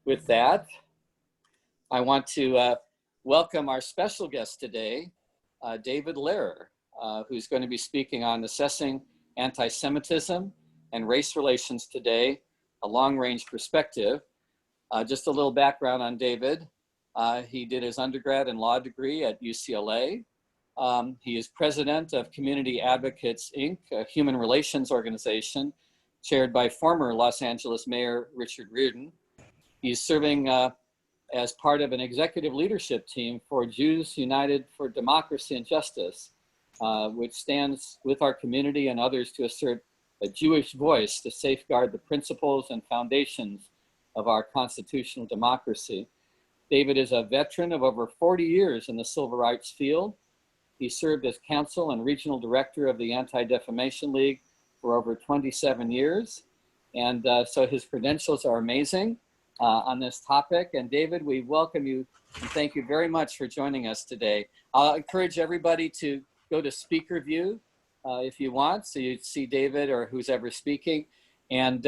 With that, I want to welcome our special guest today, David Lehrer, who's going to be speaking on assessing anti-Semitism and race relations today, a long-range perspective. Just a little background on David. He did his undergrad and law degree at UCLA. He is president of Community Advocates, Inc., a human relations organization chaired by former Los Angeles Mayor Richard Riordan. He's serving as part of an executive leadership team for Jews United for Democracy and Justice, which stands with our community and others to assert a Jewish voice to safeguard the principles and foundations of our constitutional democracy. David is a veteran of over 40 years in the civil rights field. He served as counsel and regional director of the Anti-Defamation League for over 27 years. And so his credentials are amazing on this topic. And David, we welcome you and thank you very much for joining us today. I'll encourage everybody to go to speaker view if you want, so you see David or who's ever speaking. And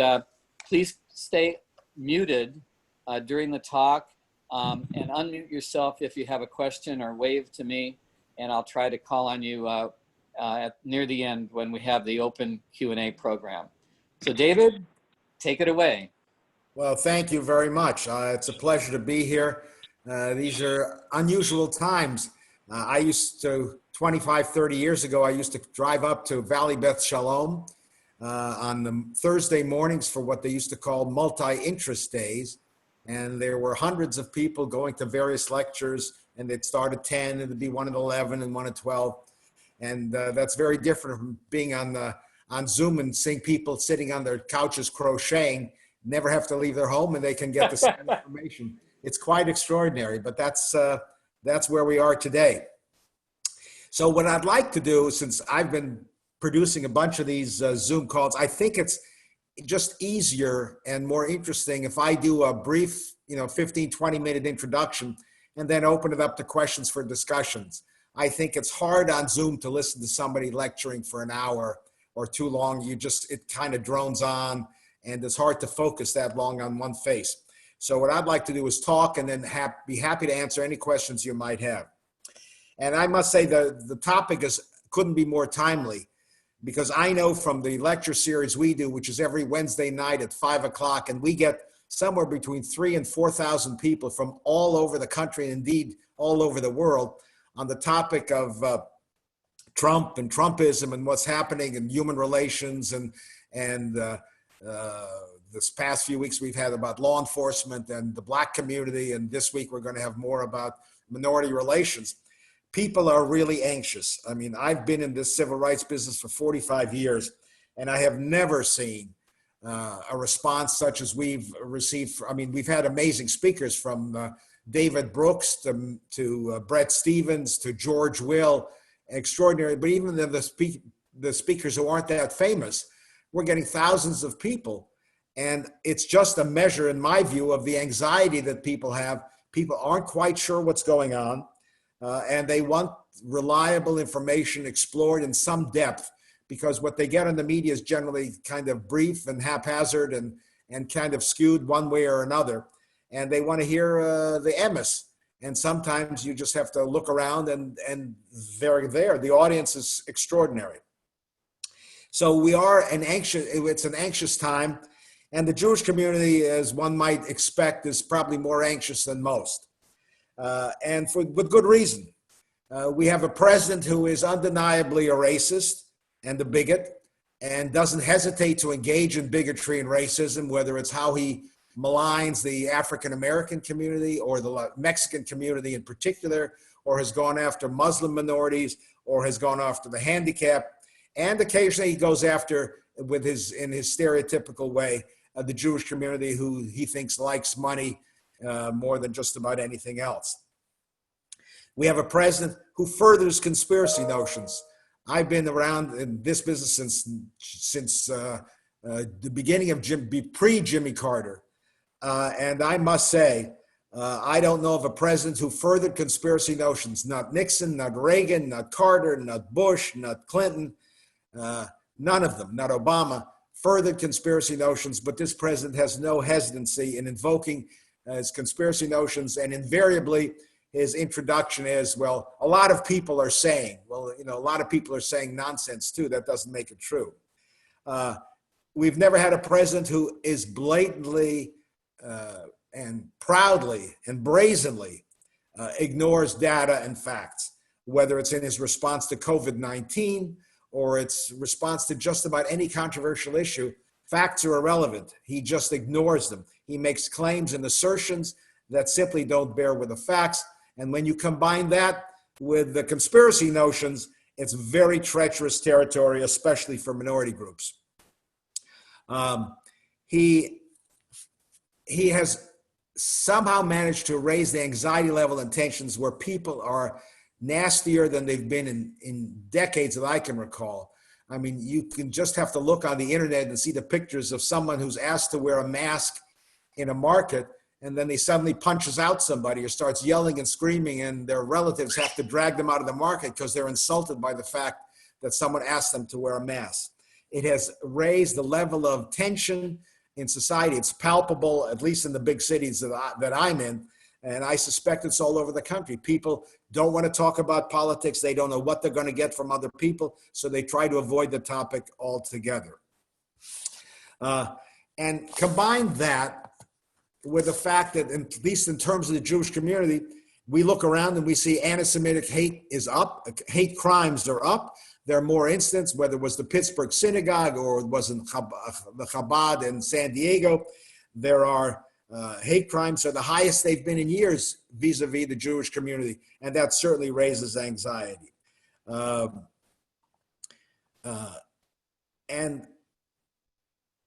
please stay muted during the talk and unmute yourself if you have a question or wave to me, and I'll try to call on you near the end when we have the open Q&A program. So David, take it away. Well, thank you very much. It's a pleasure to be here. These are unusual times. I used to, 25, 30 years ago, I used to drive up to Valley Beth Shalom on the Thursday mornings for what they used to call multi-interest days. And there were hundreds of people going to various lectures, and they'd start at 10 and it'd be one at 11 and one at 12. And that's very different from being on Zoom and seeing people sitting on their couches crocheting, never have to leave their home, and they can get the same information. It's quite extraordinary, but that's where we are today. So what I'd like to do, since I've been producing a bunch of these Zoom calls, I think it's just easier and more interesting if I do a brief, 15, 20-minute introduction and then open it up to questions for discussions. I think it's hard on Zoom to listen to somebody lecturing for an hour or too long. It kind of drones on, and it's hard to focus that long on one face. So what I'd like to do is talk and then be happy to answer any questions you might have. And I must say the topic couldn't be more timely, because I know from the lecture series we do, which is every Wednesday night at 5 o'clock, and we get somewhere between 3,000 and 4,000 people from all over the country, and indeed all over the world, on the topic of Trump and Trumpism and what's happening in human relations and this past few weeks we've had about law enforcement and the Black community, and this week we're going to have more about minority relations. People are really anxious. I mean, I've been in this civil rights business for 45 years, and I have never seen a response such as we've received. I mean, we've had amazing speakers from David Brooks to Brett Stevens to George Will, extraordinary. But even the speakers who aren't that famous, we're getting thousands of people. And it's just a measure, in my view, of the anxiety that people have. People aren't quite sure what's going on, and they want reliable information explored in some depth, because what they get in the media is generally kind of brief and haphazard and kind of skewed one way or another. And they want to hear the emes. And sometimes you just have to look around and they're there. The audience is extraordinary. So it's an anxious time. And the Jewish community, as one might expect, is probably more anxious than most. And with good reason. We have a president who is undeniably a racist and a bigot, and doesn't hesitate to engage in bigotry and racism, whether it's how he maligns the African-American community or the Mexican community in particular, or has gone after Muslim minorities, or has gone after the handicapped. And occasionally he goes after, in his stereotypical way, the Jewish community, who he thinks likes money more than just about anything else. We have a president who furthers conspiracy notions. I've been around in this business since the beginning of pre-Jimmy Carter. And I must say, I don't know of a president who furthered conspiracy notions. Not Nixon, not Reagan, not Carter, not Bush, not Clinton. None of them, not Obama, furthered conspiracy notions. But this president has no hesitancy in invoking his conspiracy notions, and invariably his introduction is, well, a lot of people are saying, well, you know, a lot of people are saying nonsense too. That doesn't make it true. We've never had a president who is blatantly and proudly and brazenly ignores data and facts, whether it's in his response to COVID-19 or its response to just about any controversial issue. Facts are irrelevant. He just ignores them. He makes claims and assertions that simply don't bear with the facts. And when you combine that with the conspiracy notions, it's very treacherous territory, especially for minority groups. He has somehow managed to raise the anxiety level and tensions where people are nastier than they've been in decades that I can recall. I mean, you can just have to look on the internet and see the pictures of someone who's asked to wear a mask in a market, and then he suddenly punches out somebody or starts yelling and screaming, and their relatives have to drag them out of the market because they're insulted by the fact that someone asked them to wear a mask. It has raised the level of tension in society. It's palpable, at least in the big cities that I'm in, and I suspect it's all over the country. People don't want to talk about politics. They don't know what they're going to get from other people, so they try to avoid the topic altogether. And combine that with the fact that, at least in terms of the Jewish community, we look around and we see anti-Semitic hate is up, hate crimes are up. There are more incidents, whether it was the Pittsburgh synagogue or it was in the Chabad in San Diego. There are hate crimes are the highest they've been in years vis-a-vis the Jewish community, and that certainly raises anxiety. And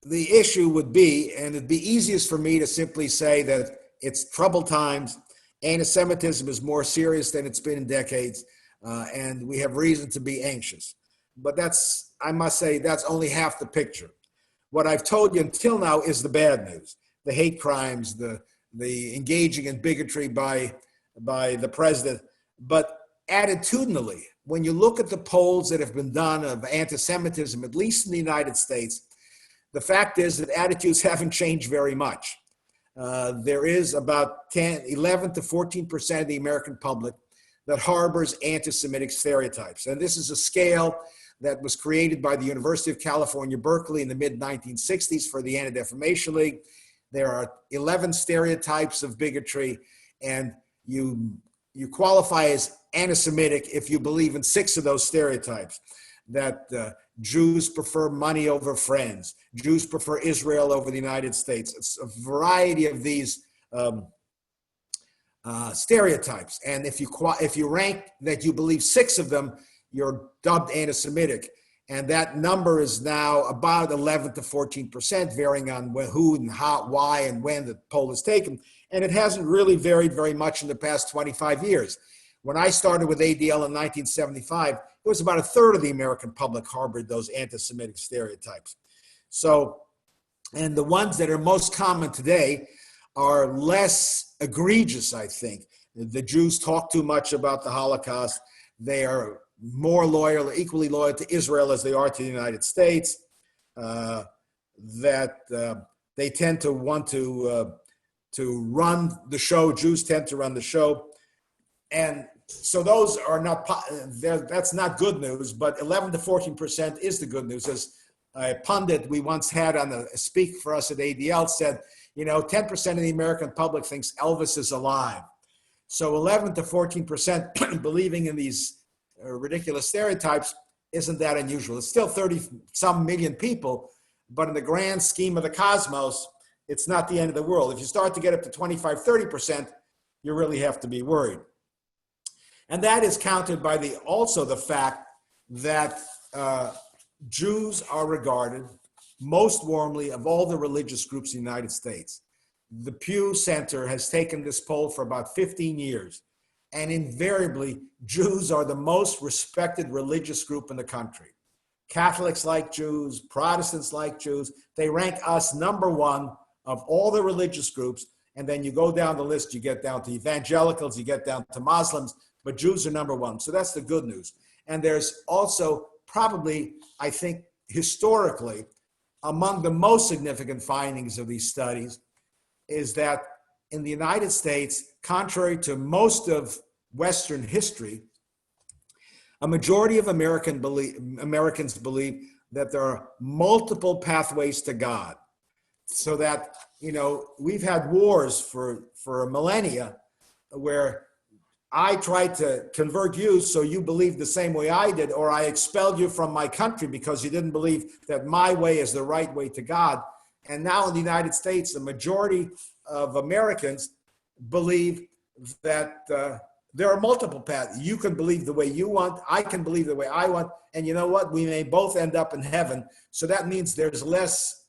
the issue would be, and it'd be easiest for me to simply say that it's troubled times. Anti-Semitism is more serious than it's been in decades. And we have reason to be anxious. But that's, I must say, that's only half the picture. What I've told you until now is the bad news, the hate crimes, the engaging in bigotry by the president. But attitudinally, when you look at the polls that have been done of anti-Semitism, at least in the United States, the fact is that attitudes haven't changed very much. There is about 11 to 14% of the American public that harbors anti-Semitic stereotypes. And this is a scale that was created by the University of California, Berkeley in the mid-1960s for the Anti-Defamation League. There are 11 stereotypes of bigotry, and you qualify as anti-Semitic if you believe in 6 of those stereotypes, that Jews prefer money over friends, Jews prefer Israel over the United States. It's a variety of these stereotypes, and if you rank that you believe 6 of them, you're dubbed anti-Semitic, and that number is now about 11 to 14%, varying on who and how, why, and when the poll is taken, and it hasn't really varied very much in the past 25 years. When I started with ADL in 1975, it was about 1/3 of the American public harbored those anti-Semitic stereotypes. So, and the ones that are most common today are less egregious, I think. The Jews talk too much about the Holocaust. They are more loyal, equally loyal to Israel as they are to the United States. They tend to want to run the show. Jews tend to run the show. And so those are not, that's not good news, but 11 to 14% is the good news. As a pundit we once had on the speak for us at ADL said, 10% of the American public thinks Elvis is alive. So 11 to 14% believing in these ridiculous stereotypes isn't that unusual. It's still 30-some million people, but in the grand scheme of the cosmos, it's not the end of the world. If you start to get up to 25, 30%, you really have to be worried. And that is countered by also the fact that Jews are regarded most warmly of all the religious groups in the United States. The Pew Center has taken this poll for about 15 years, and invariably, Jews are the most respected religious group in the country. Catholics like Jews, Protestants like Jews. They rank us #1 of all the religious groups, and then you go down the list, you get down to evangelicals, you get down to Muslims, but Jews are #1. So that's the good news. And there's also probably, I think, historically, among the most significant findings of these studies is that in the United States, contrary to most of Western history, a majority of Americans believe that there are multiple pathways to God. So that, we've had wars for millennia where I tried to convert you so you believe the same way I did, or I expelled you from my country because you didn't believe that my way is the right way to God. And now in the United States, the majority of Americans believe that there are multiple paths. You can believe the way you want. I can believe the way I want. And you know what? We may both end up in heaven. So that means there's less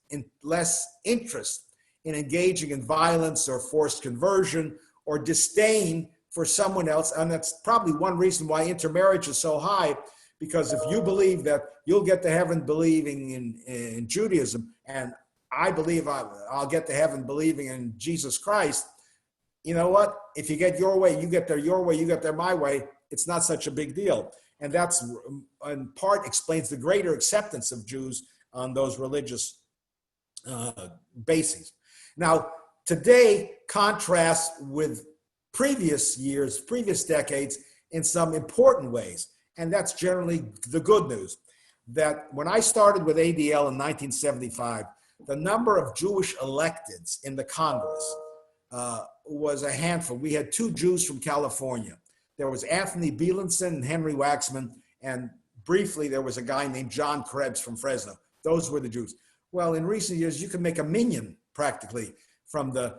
interest in engaging in violence or forced conversion or disdain for someone else. And that's probably one reason why intermarriage is so high, because if you believe that you'll get to heaven believing in Judaism, and I believe I'll get to heaven believing in Jesus Christ, you know what? If you get your way, you get there your way, you get there my way, it's not such a big deal. And that's in part explains the greater acceptance of Jews on those religious bases. Now, today contrasts with previous years, previous decades in some important ways. And that's generally the good news. That when I started with ADL in 1975, the number of Jewish electeds in the Congress was a handful. We had 2 Jews from California. There was Anthony Bielenson and Henry Waxman, and briefly there was a guy named John Krebs from Fresno. Those were the Jews. Well, in recent years, you can make a minion practically from the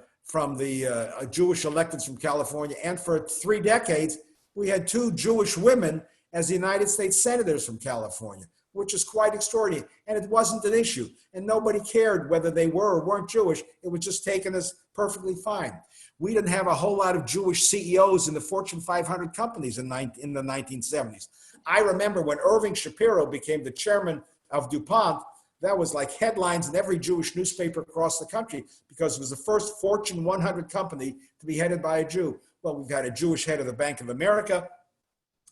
Jewish electeds from California. And for 3 decades, we had 2 Jewish women as the United States senators from California, which is quite extraordinary. And it wasn't an issue. And nobody cared whether they were or weren't Jewish. It was just taken as perfectly fine. We didn't have a whole lot of Jewish CEOs in the Fortune 500 companies in the 1970s. I remember when Irving Shapiro became the chairman of DuPont, that was like headlines in every Jewish newspaper across the country because it was the first Fortune 100 company to be headed by a Jew. Well, we've had a Jewish head of the Bank of America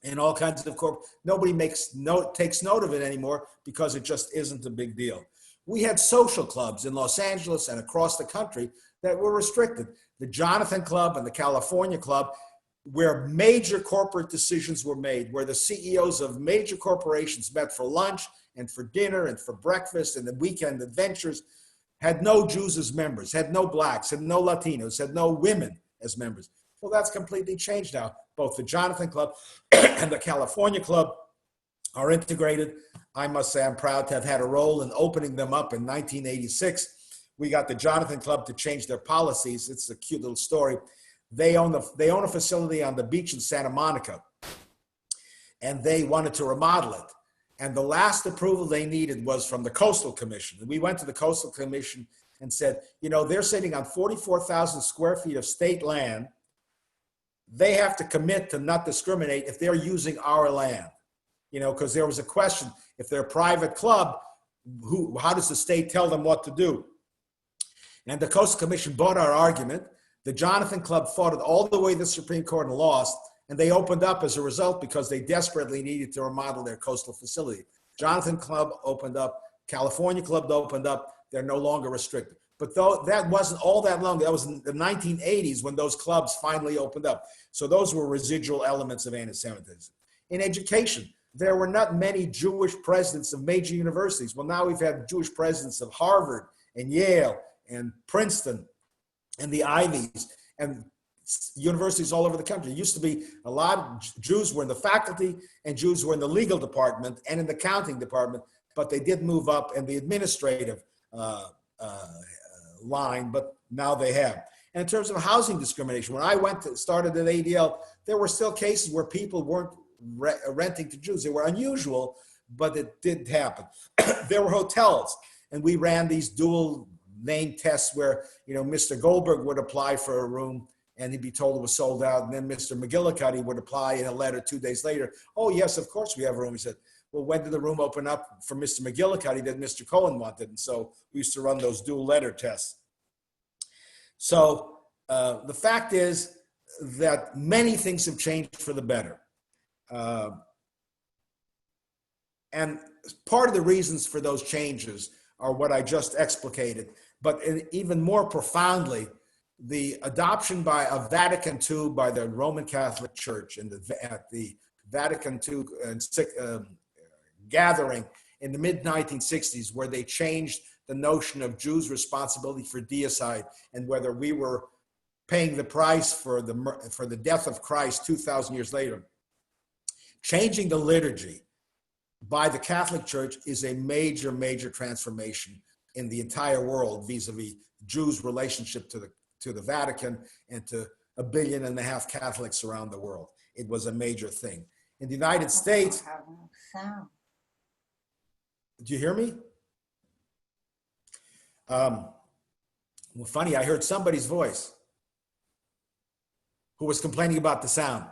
and all kinds of nobody takes note of it anymore because it just isn't a big deal. We had social clubs in Los Angeles and across the country that were restricted. The Jonathan Club and the California Club, where major corporate decisions were made, where the CEOs of major corporations met for lunch and for dinner and for breakfast and the weekend adventures, had no Jews as members, had no blacks, had no Latinos, had no women as members. Well, that's completely changed now. Both the Jonathan Club and the California Club are integrated. I must say I'm proud to have had a role in opening them up in 1986. We got the Jonathan Club to change their policies. It's a cute little story. They own a facility on the beach in Santa Monica, and they wanted to remodel it. And the last approval they needed was from the Coastal Commission. And we went to the Coastal Commission and said, they're sitting on 44,000 square feet of state land. They have to commit to not discriminate if they're using our land, because there was a question, if they're a private club, how does the state tell them what to do? And the Coastal Commission bought our argument. The Jonathan Club fought it all the way to the Supreme Court and lost, and they opened up as a result because they desperately needed to remodel their coastal facility. Jonathan Club opened up, California Club opened up, they're no longer restricted. But though that wasn't all that long, that was in the 1980s when those clubs finally opened up. So those were residual elements of anti-Semitism. In education, there were not many Jewish presidents of major universities. Well, now we've had Jewish presidents of Harvard and Yale and Princeton and the Ivies and universities all over the country. It used to be a lot of Jews were in the faculty and Jews were in the legal department and in the accounting department, but they did move up in the administrative line, but now they have. And in terms of housing discrimination, when I started at ADL, there were still cases where people weren't renting to Jews. They were unusual, but it did happen. There were hotels, and we ran these dual name tests where, Mr. Goldberg would apply for a room and he'd be told it was sold out. And then Mr. McGillicuddy would apply in a letter 2 days later. Oh, yes, of course we have a room. He said, well, when did the room open up for Mr. McGillicuddy that Mr. Cohen wanted? And so we used to run those dual letter tests. So the fact is that many things have changed for the better. And part of the reasons for those changes are what I just explicated. But even more profoundly, the adoption of Vatican II by the Roman Catholic Church and at the Vatican II gathering in the mid-1960s, where they changed the notion of Jews' responsibility for deicide and whether we were paying the price for the death of Christ 2,000 years later. Changing the liturgy by the Catholic Church is a major, major transformation in the entire world vis-a-vis Jews' relationship to the Vatican and to 1.5 billion Catholics around the world. It was a major thing. In the United States, do you hear me? Well, funny, I heard somebody's voice who was complaining about the sound.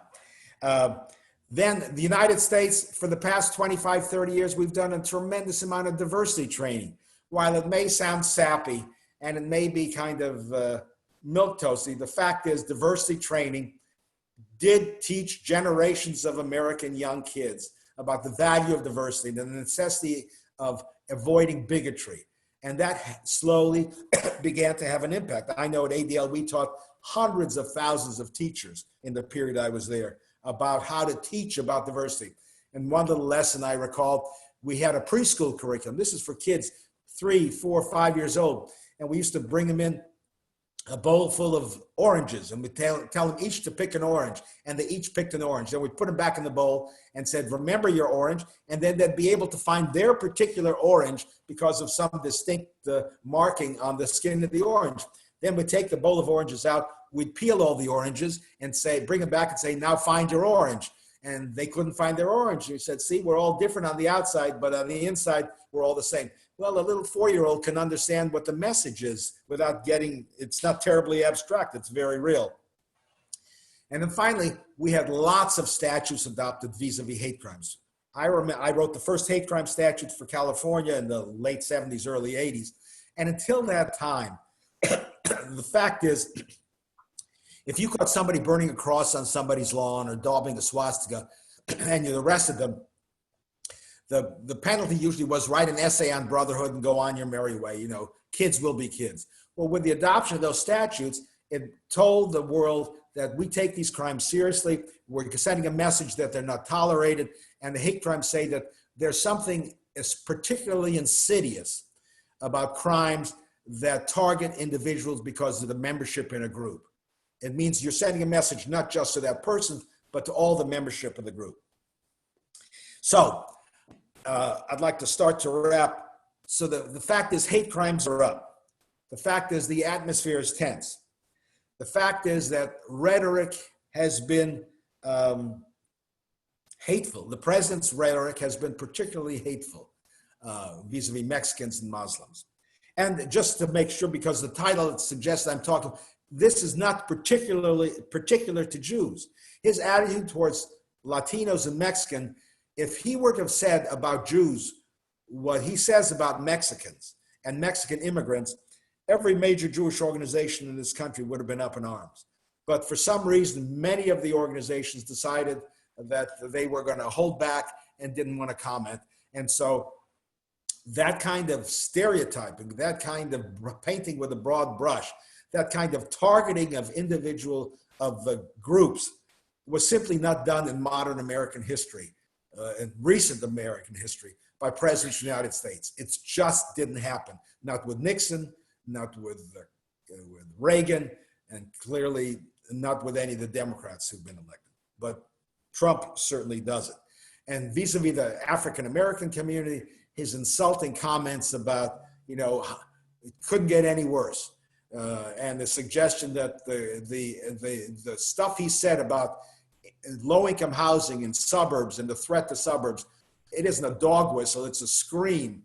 Then the United States, for the past 25, 30 years, we've done a tremendous amount of diversity training. While it may sound sappy and it may be kind of milquetoasty, the fact is diversity training did teach generations of American young kids about the value of diversity, the necessity of avoiding bigotry. And that slowly began to have an impact. I know at ADL, we taught hundreds of thousands of teachers in the period I was there about how to teach about diversity. And one little lesson I recall, we had a preschool curriculum. This is for kids 3, 4, 5 years old. And we used to bring them in a bowl full of oranges, and we tell them each to pick an orange, and they each picked an orange. Then we put them back in the bowl and said, remember your orange, and then they'd be able to find their particular orange because of some distinct marking on the skin of the orange. Then we'd take the bowl of oranges out, we'd peel all the oranges and say, bring them back and say, now find your orange. And they couldn't find their orange. We said, see, we're all different on the outside, but on the inside, we're all the same. Well, a little 4-year-old can understand what the message is without it's not terribly abstract, it's very real. And then finally, we had lots of statutes adopted vis-a-vis hate crimes. I wrote the first hate crime statute for California in the late 70s, early 80s. And until that time, the fact is, if you caught somebody burning a cross on somebody's lawn or daubing a swastika and you arrested them, the penalty usually was write an essay on brotherhood and go on your merry way. You know, kids will be kids. Well, with the adoption of those statutes, it told the world that we take these crimes seriously. We're sending a message that they're not tolerated. And the hate crimes say that there's something particularly insidious about crimes that target individuals because of the membership in a group. It means you're sending a message not just to that person, but to all the membership of the group. So I'd like to start to wrap. So the fact is hate crimes are up. The fact is the atmosphere is tense. The fact is that rhetoric has been hateful. The president's rhetoric has been particularly hateful vis-a-vis Mexicans and Muslims. And just to make sure, because the title suggests I'm talking, this is not particular to Jews. His attitude towards Latinos and Mexican, if he were to have said about Jews what he says about Mexicans and Mexican immigrants, every major Jewish organization in this country would have been up in arms. But for some reason, many of the organizations decided that they were going to hold back and didn't want to comment. And so that kind of stereotyping, that kind of painting with a broad brush, that kind of targeting of groups was simply not done in modern American history, in recent American history, by presidents of the United States. It just didn't happen. Not with Nixon, not with Reagan, and clearly not with any of the Democrats who've been elected. But Trump certainly does it. And vis-a-vis the African-American community, his insulting comments about, it couldn't get any worse. And the suggestion that the stuff he said about low-income housing in suburbs and the threat to suburbs, it isn't a dog whistle, it's a scream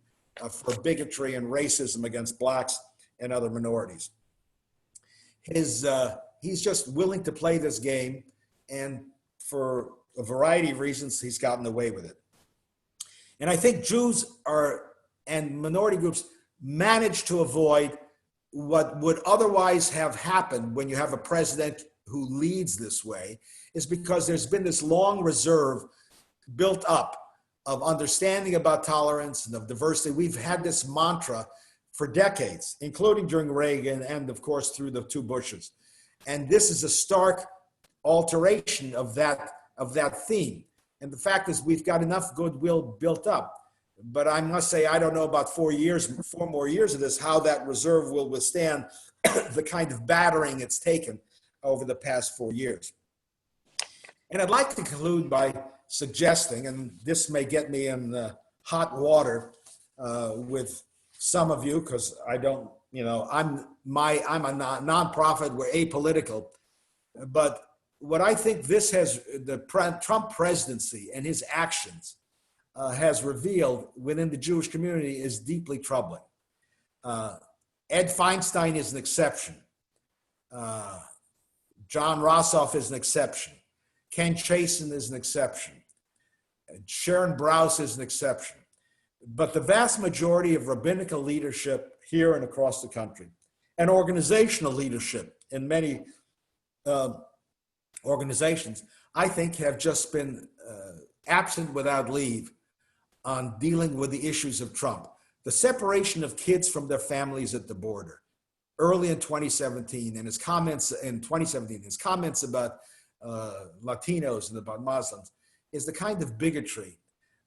for bigotry and racism against blacks and other minorities. He's just willing to play this game, and for a variety of reasons, he's gotten away with it. And I think Jews and minority groups manage to avoid what would otherwise have happened when you have a president who leads this way, is because there's been this long reserve built up of understanding about tolerance and of diversity. We've had this mantra for decades, including during Reagan and, of course, through the two Bushes. And this is a stark alteration of that theme. And the fact is, we've got enough goodwill built up. But I must say, I don't know about 4 more years of this, how that reserve will withstand the kind of battering it's taken over the past 4 years. And I'd like to conclude by suggesting, and this may get me in hot water with some of you, because I don't, I'm a nonprofit, we're apolitical. But what I think the Trump presidency and his actions has revealed within the Jewish community is deeply troubling. Ed Feinstein is an exception. John Rossoff is an exception. Ken Chasen is an exception. Sharon Brous is an exception. But the vast majority of rabbinical leadership here and across the country, and organizational leadership in many organizations, I think have just been absent without leave on dealing with the issues of Trump. The separation of kids from their families at the border early in 2017, and his comments about Latinos and about Muslims is the kind of bigotry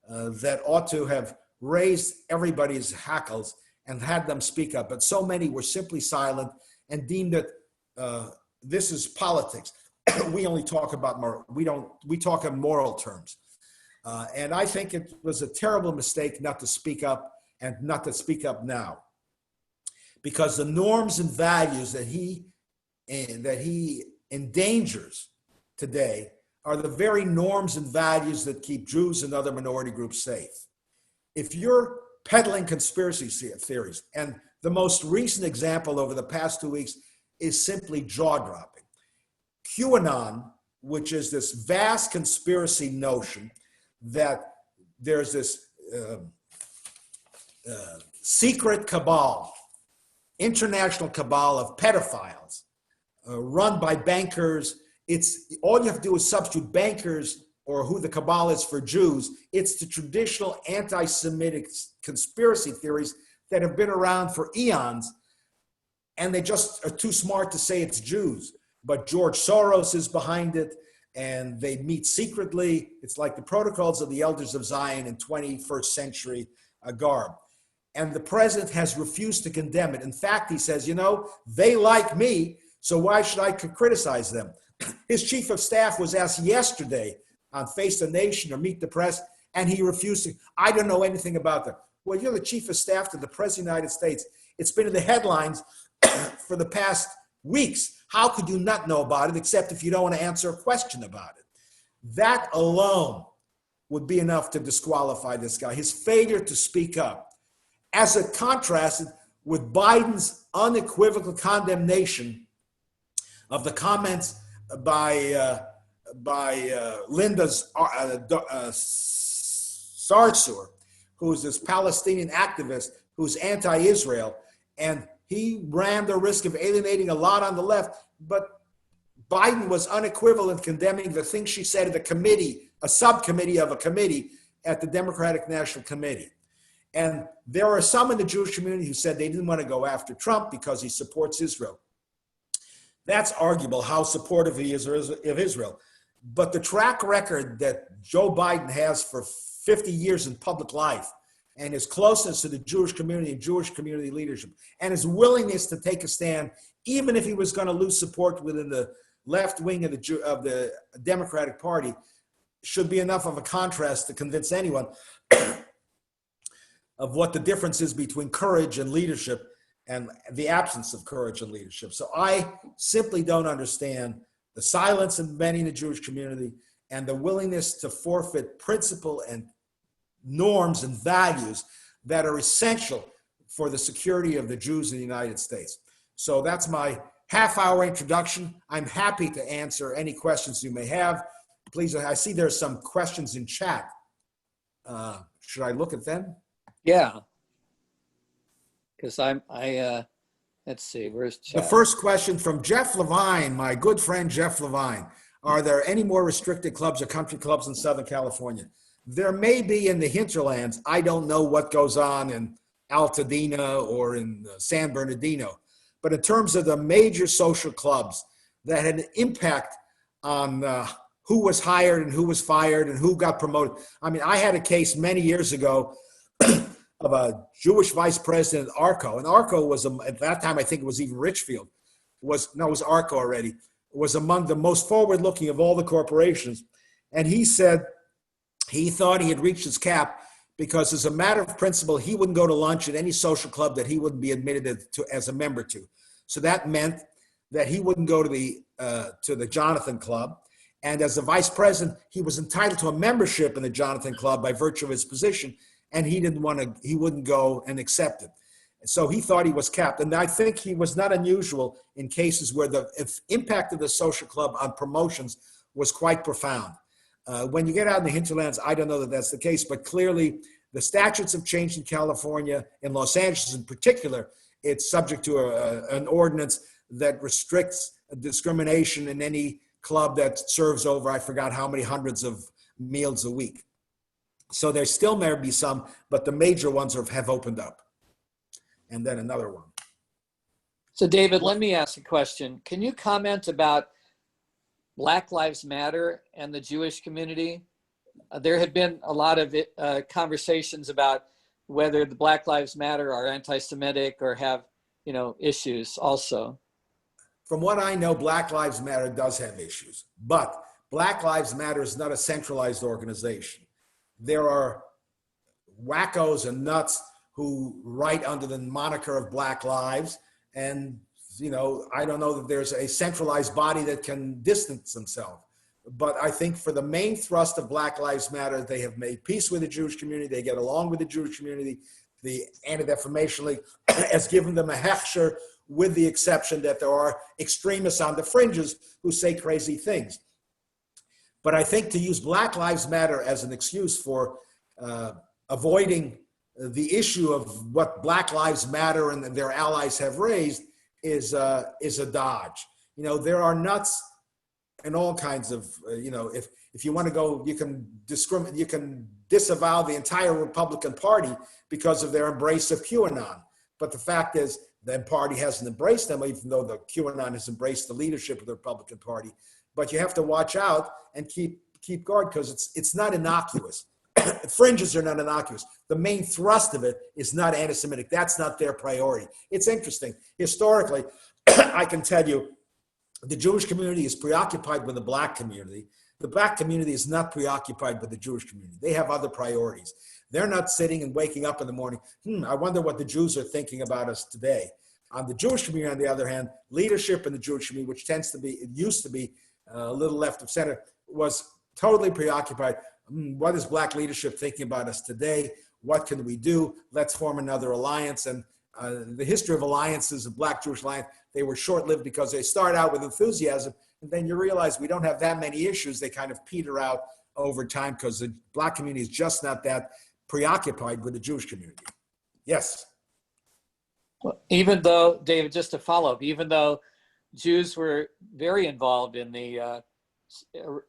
that ought to have raised everybody's hackles and had them speak up. But so many were simply silent and deemed that this is politics. We only talk about we talk in moral terms. And I think it was a terrible mistake not to speak up, and not to speak up now, because the norms and values that he endangers today are the very norms and values that keep Jews and other minority groups safe. If you're peddling conspiracy theories, and the most recent example over the past 2 weeks is simply jaw-dropping. QAnon, which is this vast conspiracy notion that there's this secret cabal, international cabal of pedophiles run by bankers. It's all you have to do is substitute bankers or who the cabal is for Jews. It's the traditional anti-Semitic conspiracy theories that have been around for eons, and they just are too smart to say it's Jews. But George Soros is behind it, and they meet secretly. It's like the protocols of the elders of Zion in 21st century garb. And the president has refused to condemn it. In fact, he says, they like me, so why should I criticize them? His chief of staff was asked yesterday on Face the Nation or Meet the Press, and he refused to. I don't know anything about that. Well, you're the chief of staff to the President of the United States. It's been in the headlines for the past weeks. How could you not know about it, except if you don't want to answer a question about it? That alone would be enough to disqualify this guy. His failure to speak up, as it contrasted with Biden's unequivocal condemnation of the comments by Linda Sarsour, who's this Palestinian activist who's anti-Israel, and he ran the risk of alienating a lot on the left, but Biden was unequivocal in condemning the things she said at a committee, a subcommittee of a committee at the Democratic National Committee. And there are some in the Jewish community who said they didn't want to go after Trump because he supports Israel. That's arguable, how supportive he is of Israel. But the track record that Joe Biden has for 50 years in public life, and his closeness to the Jewish community and Jewish community leadership, and his willingness to take a stand, even if he was going to lose support within the left wing of the Democratic Party, should be enough of a contrast to convince anyone of what the difference is between courage and leadership and the absence of courage and leadership. So I simply don't understand the silence of many in the Jewish community and the willingness to forfeit principle and norms and values that are essential for the security of the Jews in the United States. So that's my half-hour introduction. I'm happy to answer any questions you may have. Please, I see there's some questions in chat. Should I look at them? Yeah. Because let's see, where's chat? The first question from Jeff Levine, my good friend Jeff Levine. Are there any more restricted clubs or country clubs in Southern California? There may be in the hinterlands. I don't know what goes on in Altadena or in San Bernardino. But in terms of the major social clubs that had an impact on who was hired and who was fired and who got promoted. I mean, I had a case many years ago of a Jewish vice president, Arco. And Arco was, at that time, I think it was even Richfield, it was Arco already, was among the most forward-looking of all the corporations. And he said he thought he had reached his cap because as a matter of principle, he wouldn't go to lunch at any social club that he wouldn't be admitted to as a member to. So that meant that he wouldn't go to the Jonathan Club. And as a vice president, he was entitled to a membership in the Jonathan Club by virtue of his position, and he wouldn't go and accept it. And so he thought he was capped. And I think he was not unusual in cases where the impact of the social club on promotions was quite profound. When you get out in the hinterlands, I don't know that that's the case, but clearly the statutes have changed in California, in Los Angeles in particular. It's subject to an ordinance that restricts discrimination in any club that serves over, I forgot how many hundreds of meals a week. So there still may be some, but the major ones have opened up. And then another one. So David, let me ask a question. Can you comment about Black Lives Matter and the Jewish community? There have been a lot of conversations about whether the Black Lives Matter are anti-Semitic or have, issues also. From what I know, Black Lives Matter does have issues, but Black Lives Matter is not a centralized organization. There are wackos and nuts who write under the moniker of Black Lives, and I don't know that there's a centralized body that can distance themselves. But I think for the main thrust of Black Lives Matter, they have made peace with the Jewish community. They get along with the Jewish community. The Anti-Defamation League has given them a hechsher, with the exception that there are extremists on the fringes who say crazy things. But I think to use Black Lives Matter as an excuse for avoiding the issue of what Black Lives Matter and their allies have raised is a dodge. There are nuts and all kinds of, if you want to go, you can disavow the entire Republican Party because of their embrace of QAnon. But the fact is, the party hasn't embraced them, even though the QAnon has embraced the leadership of the Republican Party. But you have to watch out and keep guard, because it's not innocuous. Fringes are not innocuous. The main thrust of it is not anti-Semitic. That's not their priority. It's interesting. Historically, I can tell you, the Jewish community is preoccupied with the Black community. The Black community is not preoccupied with the Jewish community. They have other priorities. They're not sitting and waking up in the morning, I wonder what the Jews are thinking about us today. On the Jewish community, on the other hand, leadership in the Jewish community, which it used to be a little left of center, was totally preoccupied. What is Black leadership thinking about us today? What can we do? Let's form another alliance. And the history of alliances, of Black-Jewish alliance, they were short-lived because they start out with enthusiasm, and then you realize we don't have that many issues. They kind of peter out over time because the Black community is just not that preoccupied with the Jewish community. Yes. Well, even though, David, just to follow up, even though Jews were very involved in the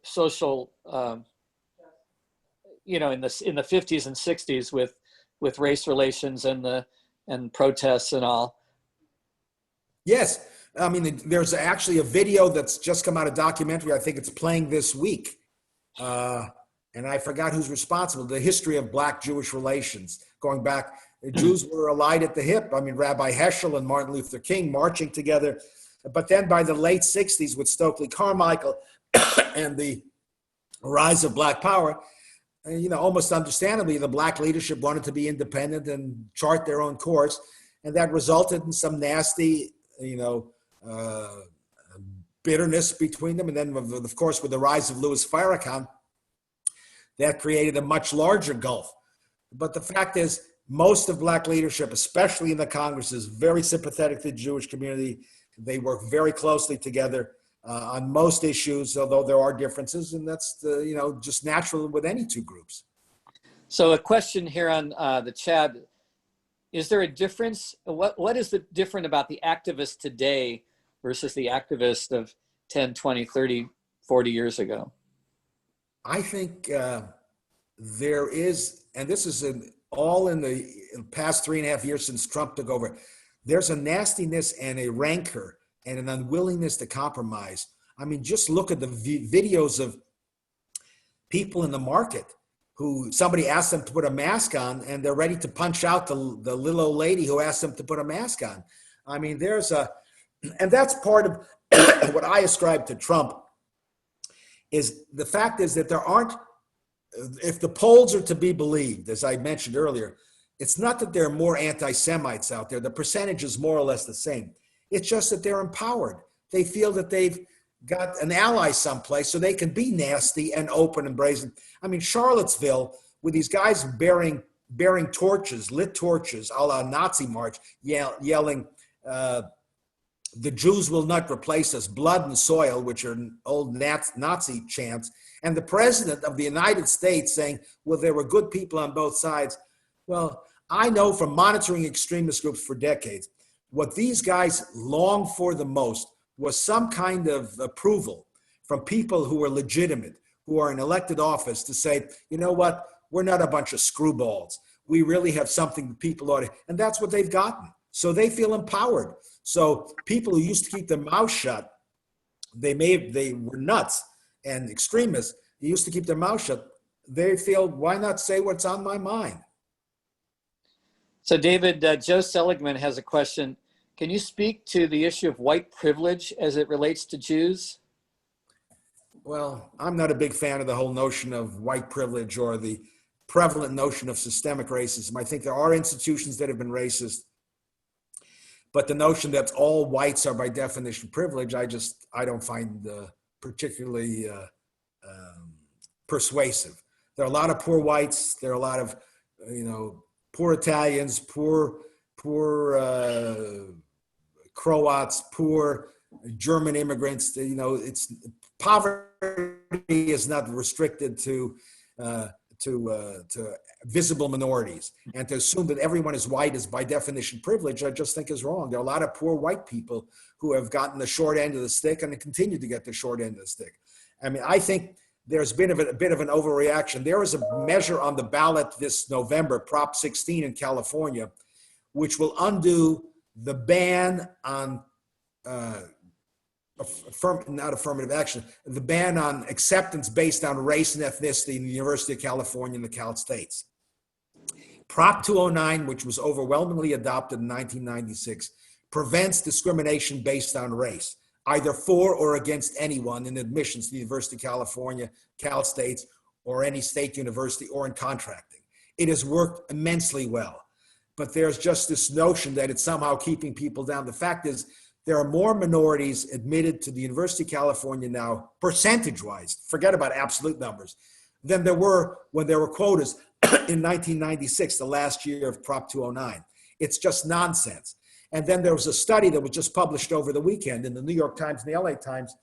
social, in the 50s and 60s with race relations and protests and all. Yes. I mean, there's actually a video that's just come out, a documentary. I think it's playing this week. And I forgot who's responsible. The history of Black-Jewish relations going back. The Jews were allied at the hip. I mean, Rabbi Heschel and Martin Luther King marching together. But then by the late 60s with Stokely Carmichael and the rise of Black power, almost understandably, the Black leadership wanted to be independent and chart their own course. And that resulted in some nasty, bitterness between them. And then, of course, with the rise of Louis Farrakhan, that created a much larger gulf. But the fact is, most of Black leadership, especially in the Congress, is very sympathetic to the Jewish community. They work very closely together on most issues, although there are differences, and that's just natural with any two groups. So a question here on the chat: is there a difference? What is the different about the activists today versus the activists of 10, 20, 30, 40 years ago? I think there is, and this is all in the past 3.5 years since Trump took over, there's a nastiness and a rancor and an unwillingness to compromise. I mean, just look at the videos of people in the market who somebody asked them to put a mask on and they're ready to punch out the little old lady who asked them to put a mask on. I mean, and that's part of what I ascribe to Trump, is the fact is that there aren't, if the polls are to be believed, as I mentioned earlier, it's not that there are more anti-Semites out there. The percentage is more or less the same. It's just that they're empowered. They feel that they've got an ally someplace so they can be nasty and open and brazen. I mean, Charlottesville, with these guys bearing torches, lit torches, a la Nazi march, yelling, the Jews will not replace us, blood and soil, which are old Nazi chants, and the president of the United States saying, well, there were good people on both sides. Well, I know from monitoring extremist groups for decades, what these guys longed for the most was some kind of approval from people who are legitimate, who are in elected office, to say, you know what, we're not a bunch of screwballs. We really have something that people ought to, and that's what they've gotten. So they feel empowered. So people who used to keep their mouth shut, they were nuts and extremists. They used to keep their mouth shut. They feel, why not say what's on my mind? So David, Joe Seligman has a question. Can you speak to the issue of white privilege as it relates to Jews? Well, I'm not a big fan of the whole notion of white privilege or the prevalent notion of systemic racism. I think there are institutions that have been racist, but the notion that all whites are by definition privileged, I don't find particularly persuasive. There are a lot of poor whites. There are a lot of, poor Italians, poor Croats, poor German immigrants. It's poverty is not restricted to visible minorities, and to assume that everyone is white is by definition privileged, I just think is wrong. There are a lot of poor white people who have gotten the short end of the stick and continue to get the short end of the stick. I mean, I think there's been a bit of an overreaction. There is a measure on the ballot this November, Prop 16 in California, which will undo the ban on not affirmative action, the ban on acceptance based on race and ethnicity in the University of California and the Cal States. Prop 209, which was overwhelmingly adopted in 1996, prevents discrimination based on race, either for or against anyone in admissions to the University of California, Cal States, or any state university, or in contracting. It has worked immensely well, but there's just this notion that it's somehow keeping people down. The fact is, there are more minorities admitted to the University of California now, percentage-wise, forget about absolute numbers, than there were when there were quotas in 1996, the last year of Prop 209. It's just nonsense. And then there was a study that was just published over the weekend in the New York Times and the LA Times,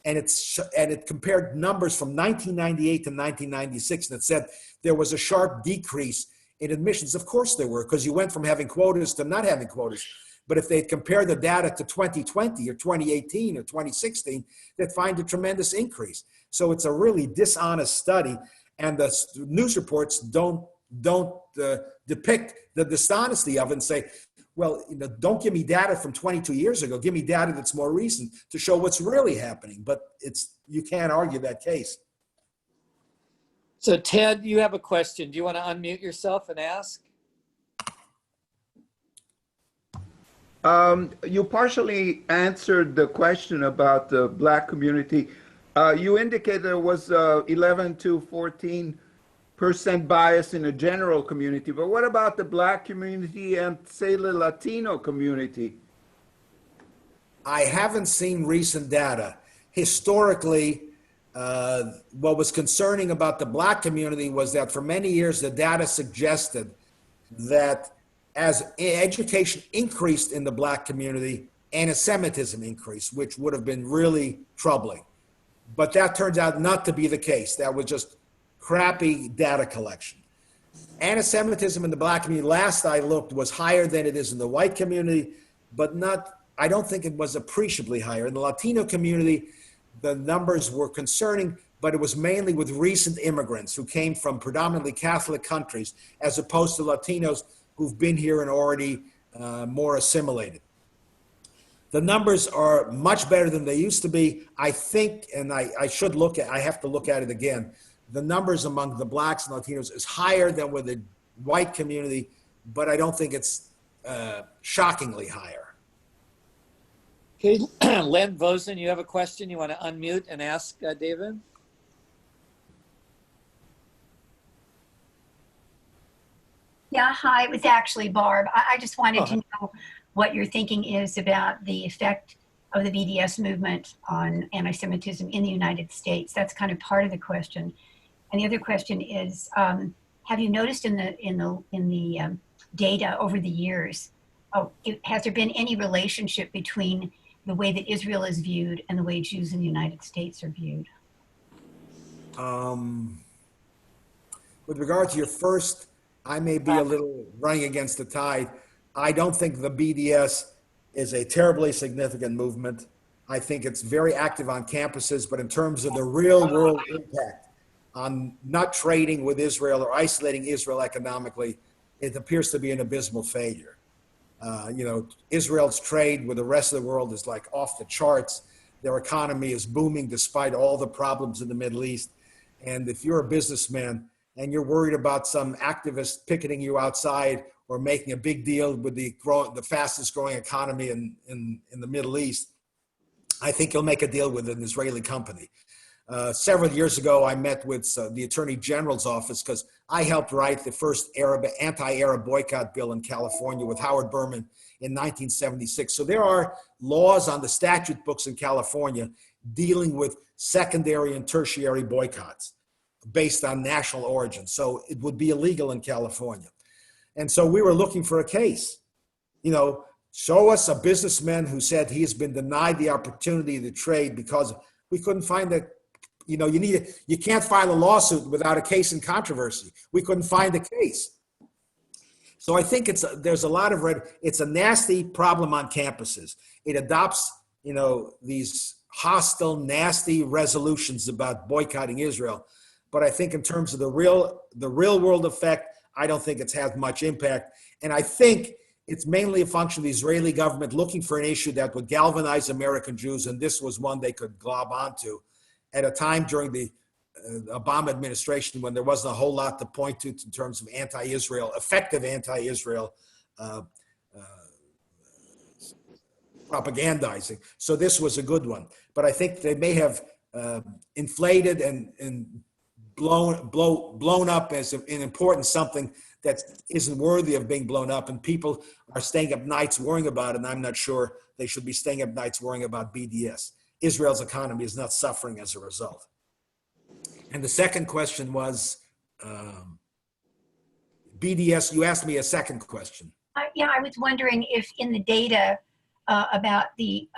and it compared numbers from 1998 to 1996, and it said there was a sharp decrease in admissions. Of course there were, because you went from having quotas to not having quotas. But if they compare the data to 2020 or 2018 or 2016, they'd find a tremendous increase. So it's a really dishonest study, and the news reports don't depict the dishonesty of it and say, well, don't give me data from 22 years ago. Give me data that's more recent to show what's really happening. But you can't argue that case. So Ted, you have a question. Do you want to unmute yourself and ask? You partially answered the question about the Black community. You indicated there was 11 to 14% bias in the general community, but what about the Black community and, say, the Latino community? I haven't seen recent data. Historically, what was concerning about the Black community was that for many years, the data suggested that as education increased in the Black community, anti-Semitism increased, which would have been really troubling. But that turns out not to be the case. That was just crappy data collection. Anti-Semitism in the Black community, last I looked, was higher than it is in the white community, but I don't think it was appreciably higher. In the Latino community, the numbers were concerning, but it was mainly with recent immigrants who came from predominantly Catholic countries, as opposed to Latinos who've been here and already more assimilated. The numbers are much better than they used to be. I think, and I have to look at it again. The numbers among the blacks and Latinos is higher than with the white community, but I don't think it's shockingly higher. Okay, Len Vosen, you have a question you want to unmute and ask David? Yeah, hi, it was actually Barb. I just wanted to know what your thinking is about the effect of the BDS movement on anti-Semitism in the United States. That's kind of part of the question. And the other question is, have you noticed in the data over the years, has there been any relationship between the way that Israel is viewed and the way Jews in the United States are viewed? With regard to your first, I may be a little running against the tide. I don't think the BDS is a terribly significant movement. I think it's very active on campuses, but in terms of the real world impact on not trading with Israel or isolating Israel economically, it appears to be an abysmal failure. Israel's trade with the rest of the world is like off the charts. Their economy is booming despite all the problems in the Middle East. And if you're a businessman and you're worried about some activist picketing you outside or making a big deal with the fastest growing economy in the Middle East, I think you'll make a deal with an Israeli company. Several years ago, I met with the Attorney General's office because I helped write the first anti-Arab boycott bill in California with Howard Berman in 1976. So there are laws on the statute books in California dealing with secondary and tertiary boycotts based on national origin. So it would be illegal in California. And so we were looking for a case. Show us a businessman who said he has been denied the opportunity to trade because we couldn't find a, you can't file a lawsuit without a case in controversy. We couldn't find a case. So I think there's a lot of it's a nasty problem on campuses. It adopts, these hostile, nasty resolutions about boycotting Israel. But I think in terms of the real world effect, I don't think it's had much impact. And I think it's mainly a function of the Israeli government looking for an issue that would galvanize American Jews, and this was one they could glob onto at a time during the Obama administration when there wasn't a whole lot to point to in terms of effective anti-Israel propagandizing. So this was a good one. But I think they may have inflated and blown up as an important something that isn't worthy of being blown up, and people are staying up nights worrying about it, and I'm not sure they should be staying up nights worrying about BDS. Israel's economy is not suffering as a result. And the second question was BDS. You asked me a second question. Yeah, I was wondering if in the data about the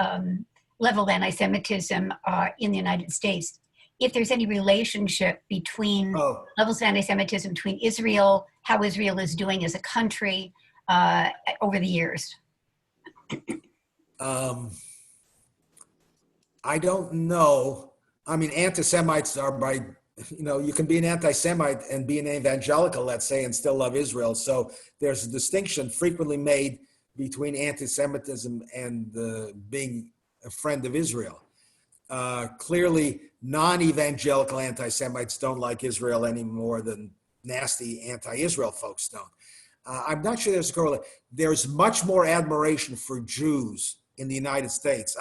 level of anti-Semitism in the United States, if there's any relationship between levels of anti-Semitism between Israel, how Israel is doing as a country over the years. I don't know. I mean, anti-Semites are you can be an anti-Semite and be an evangelical, let's say, and still love Israel. So there's a distinction frequently made between anti-Semitism and being a friend of Israel. Clearly, non-evangelical anti-Semites don't like Israel any more than nasty anti-Israel folks don't. I'm not sure there's a correlation. There's much more admiration for Jews in the United States.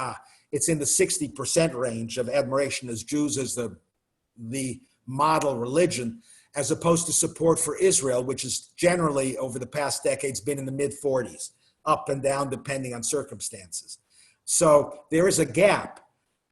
It's in the 60% range of admiration as Jews as the model religion, as opposed to support for Israel, which has generally over the past decades been in the mid-40s, up and down depending on circumstances. So there is a gap.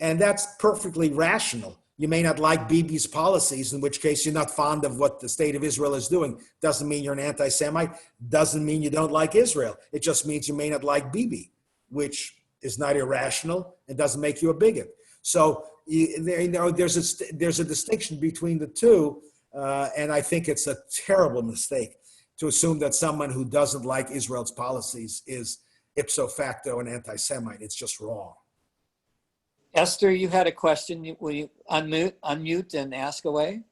And that's perfectly rational. You may not like Bibi's policies, in which case you're not fond of what the state of Israel is doing. Doesn't mean you're an anti-Semite. Doesn't mean you don't like Israel. It just means you may not like Bibi, which is not irrational and doesn't make you a bigot. So there's a distinction between the two, and I think it's a terrible mistake to assume that someone who doesn't like Israel's policies is ipso facto an anti-Semite. It's just wrong. Esther, you had a question. Will you unmute and ask away?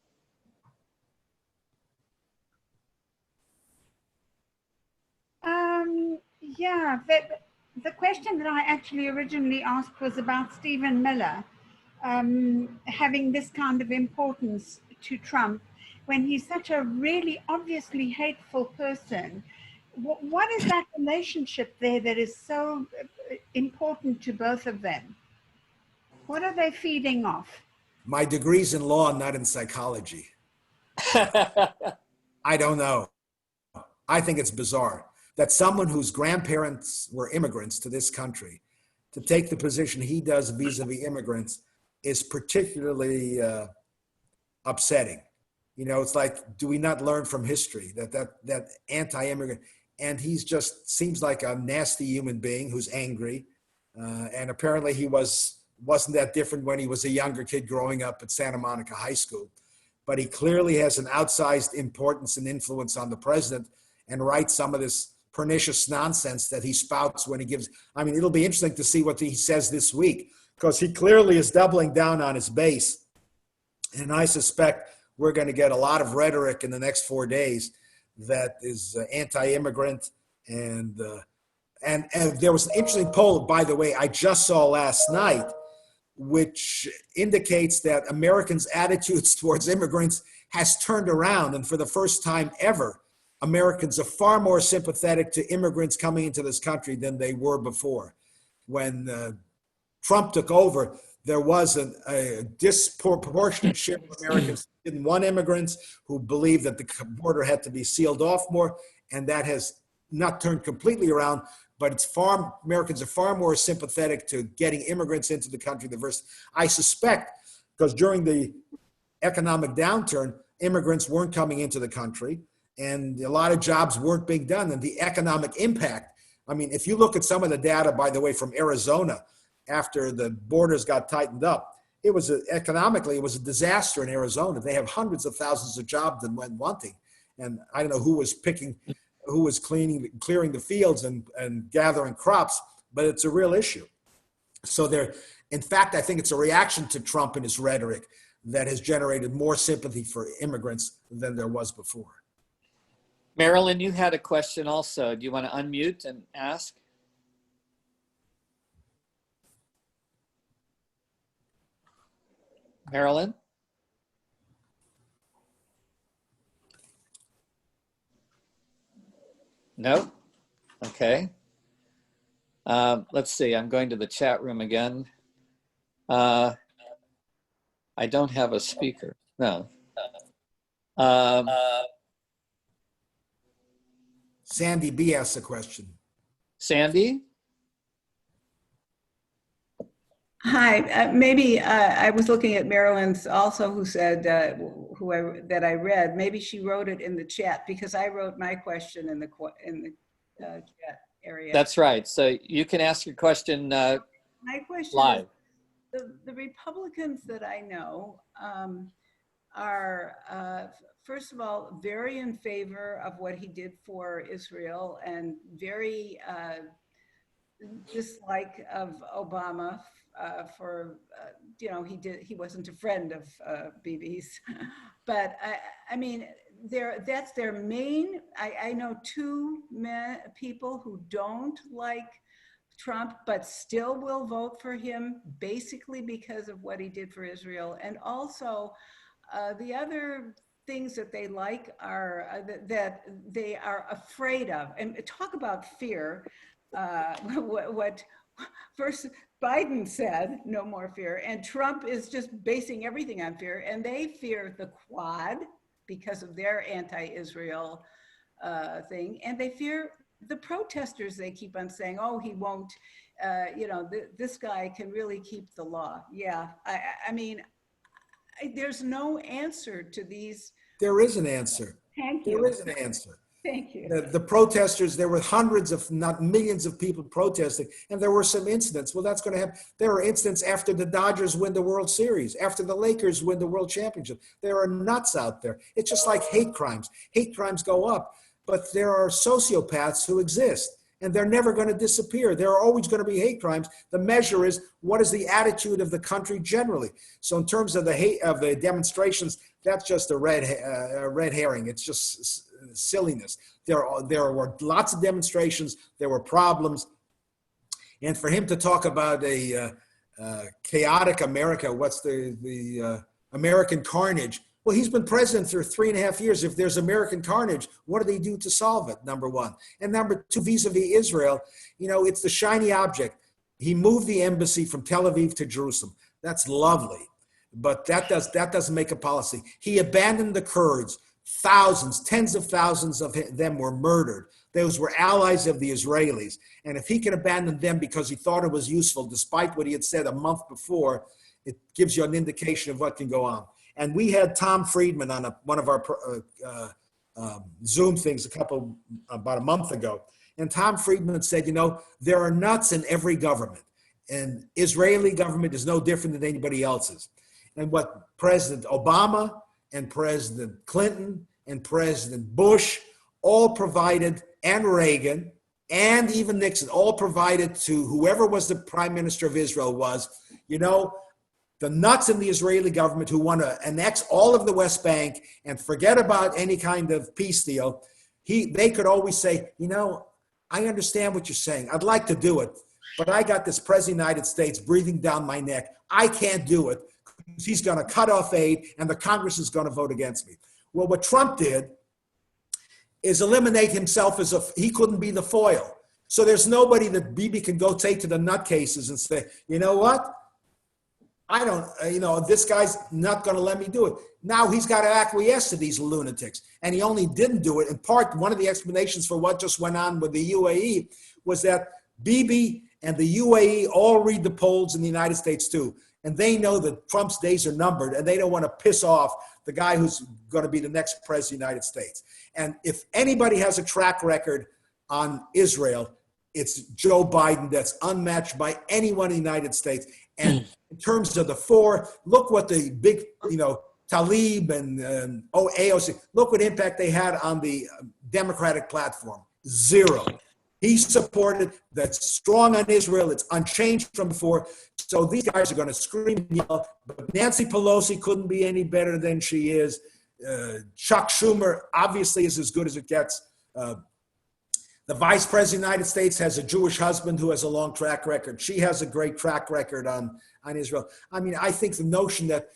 Yeah, the question that I actually originally asked was about Stephen Miller having this kind of importance to Trump when he's such a really obviously hateful person. What is that relationship there that is so important to both of them? What are they feeding off? My degree's in law, not in psychology. I don't know. I think it's bizarre that someone whose grandparents were immigrants to this country to take the position he does vis-a-vis immigrants is particularly upsetting. You know, it's like, do we not learn from history that anti-immigrant, and he's just seems like a nasty human being who's angry. And apparently he wasn't that different when he was a younger kid growing up at Santa Monica High School. But he clearly has an outsized importance and influence on the president and writes some of this pernicious nonsense that he spouts when he gives. I mean, it'll be interesting to see what he says this week, because he clearly is doubling down on his base. And I suspect we're going to get a lot of rhetoric in the next 4 days that is anti-immigrant. And there was an interesting poll, by the way, I just saw last night, which indicates that Americans' attitudes towards immigrants has turned around. And for the first time ever, Americans are far more sympathetic to immigrants coming into this country than they were before. When Trump took over, there was a disproportionate share of Americans who didn't want immigrants, who believed that the border had to be sealed off more, and that has not turned completely around. But Americans are far more sympathetic to getting immigrants into the country than versus. I suspect, because during the economic downturn, immigrants weren't coming into the country, and a lot of jobs weren't being done, and the economic impact. I mean, if you look at some of the data, by the way, from Arizona, after the borders got tightened up, economically, it was a disaster in Arizona. They have hundreds of thousands of jobs that went wanting. And I don't know who was clearing the fields and gathering crops, but it's a real issue. So in fact, I think it's a reaction to Trump and his rhetoric that has generated more sympathy for immigrants than there was before. Marilyn, you had a question also. Do you want to unmute and ask? Marilyn? No? Okay. Let's see. I'm going to the chat room again. I don't have a speaker. No. Sandy B asked a question. Sandy? Hi, maybe I was looking at Marilyn's also, who said that I read. Maybe she wrote it in the chat, because I wrote my question in the chat area. That's right. So you can ask your question my question live. Is, the Republicans that I know are, first of all, very in favor of what he did for Israel, and very dislike of Obama for, he wasn't a friend of Bibi's, but I mean, that's their main. I know two people who don't like Trump, but still will vote for him, basically because of what he did for Israel. And also the other things that they like are that they are afraid of. And talk about fear. What first Biden said, no more fear, and Trump is just basing everything on fear, and they fear the Quad because of their anti-Israel thing, and they fear the protesters. They keep on saying, oh, he won't, this guy can really keep the law. Yeah, I mean, there's no answer to these. There is an answer. Thank you. There is an answer. Thank you. The protesters, there were hundreds of, not millions of people protesting, and there were some incidents. Well, that's going to happen. There are incidents after the Dodgers win the World Series, after the Lakers win the World Championship. There are nuts out there. It's just like hate crimes. Hate crimes go up, but there are sociopaths who exist. and they're never going to disappear. There are always going to be hate crimes. The measure is, what is the attitude of the country generally? So in terms of the hate of the demonstrations, that's just a red herring. It's just silliness. There were lots of demonstrations. There were problems. And for him to talk about a chaotic America, what's the American carnage? Well, he's been president for 3.5 years. If there's American carnage, what do they do to solve it? Number one. And number two, vis-a-vis Israel, it's the shiny object. He moved the embassy from Tel Aviv to Jerusalem. That's lovely. But that doesn't make a policy. He abandoned the Kurds. Thousands, tens of thousands of them were murdered. Those were allies of the Israelis. And if he can abandon them because he thought it was useful, despite what he had said a month before, it gives you an indication of what can go on. And we had Tom Friedman on one of our Zoom things about a month ago. And Tom Friedman said, there are nuts in every government. And Israeli government is no different than anybody else's. And what President Obama and President Clinton and President Bush all provided, and Reagan, and even Nixon, all provided to whoever was the prime minister of Israel was, the nuts in the Israeli government who want to annex all of the West Bank and forget about any kind of peace deal. They could always say, I understand what you're saying. I'd like to do it, but I got this president of the United States breathing down my neck. I can't do it. He's going to cut off aid and the Congress is going to vote against me. Well, what Trump did is eliminate himself as he couldn't be the foil. So there's nobody that Bibi can go take to the nutcases and say, you know what? I don't, this guy's not going to let me do it. Now he's got to acquiesce to these lunatics. And he only didn't do it. In part, one of the explanations for what just went on with the UAE was that Bibi and the UAE all read the polls in the United States too. And they know that Trump's days are numbered and they don't want to piss off the guy who's going to be the next president of the United States. And if anybody has a track record on Israel, it's Joe Biden. That's unmatched by anyone in the United States. And in terms of the four, look what the big, Talib and AOC, look what impact they had on the Democratic platform. Zero. He supported that's strong on Israel. It's unchanged from before. So these guys are going to scream and yell. But Nancy Pelosi couldn't be any better than she is. Chuck Schumer obviously is as good as it gets. The vice president of the United States has a Jewish husband who has a long track record. She has a great track record on Israel. I mean, I think the notion that,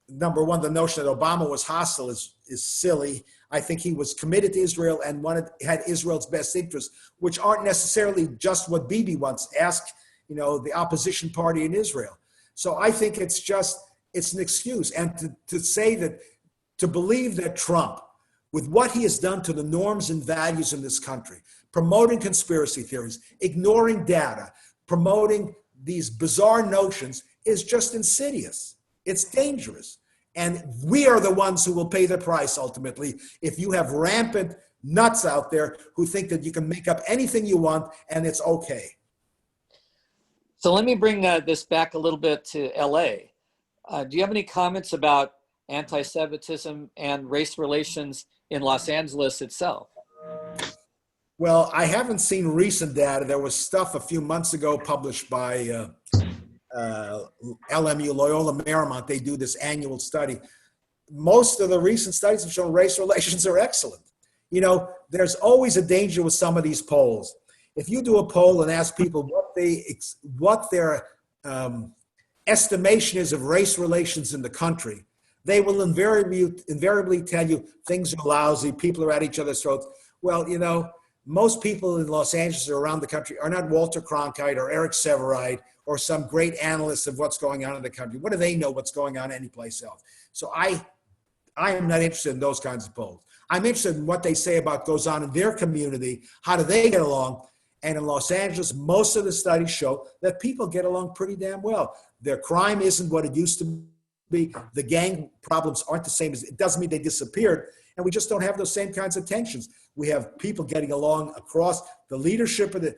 number one, the notion that Obama was hostile is silly. I think he was committed to Israel and had Israel's best interests, which aren't necessarily just what Bibi wants. Ask, the opposition party in Israel. So I think it's an excuse. And to believe that Trump, with what he has done to the norms and values in this country, promoting conspiracy theories, ignoring data, promoting these bizarre notions, is just insidious. It's dangerous. And we are the ones who will pay the price ultimately if you have rampant nuts out there who think that you can make up anything you want and it's okay. So let me bring this back a little bit to LA. Do you have any comments about anti-Semitism and race relations in Los Angeles itself? Well, I haven't seen recent data. There was stuff a few months ago published by LMU, Loyola Marymount. They do this annual study. Most of the recent studies have shown race relations are excellent. There's always a danger with some of these polls. If you do a poll and ask people what their estimation is of race relations in the country, they will invariably tell you things are lousy, people are at each other's throats. Well, most people in Los Angeles or around the country are not Walter Cronkite or Eric Severide or some great analyst of what's going on in the country. What do they know what's going on anyplace else? So I am not interested in those kinds of polls. I'm interested in what they say about goes on in their community. How do they get along? And in Los Angeles, most of the studies show that people get along pretty damn well. Their crime isn't what it used to be. The gang problems aren't the same. It doesn't mean they disappeared. And we just don't have those same kinds of tensions. We have people getting along across the leadership of the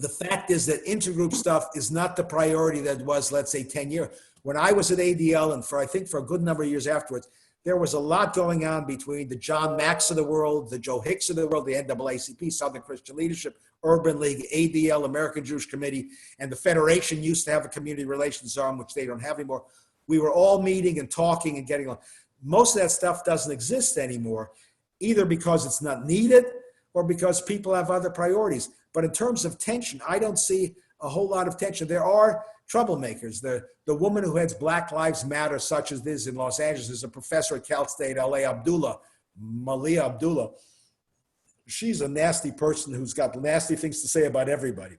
fact is that intergroup stuff is not the priority that it was, let's say, 10 years. When I was at ADL and for a good number of years afterwards, There was a lot going on between the John Macks of the world, the Joe Hicks of the world, the NAACP, Southern Christian Leadership, Urban League, ADL, American Jewish Committee, and the Federation used to have a community relations arm, which they don't have anymore. We were all meeting and talking and getting along. Most of that stuff doesn't exist anymore, either because it's not needed or because people have other priorities. But in terms of tension, I don't see a whole lot of tension. There are troublemakers. The woman who heads Black Lives Matter, such as this in Los Angeles, is a professor at Cal State LA, Malia Abdullah. She's a nasty person who's got nasty things to say about everybody.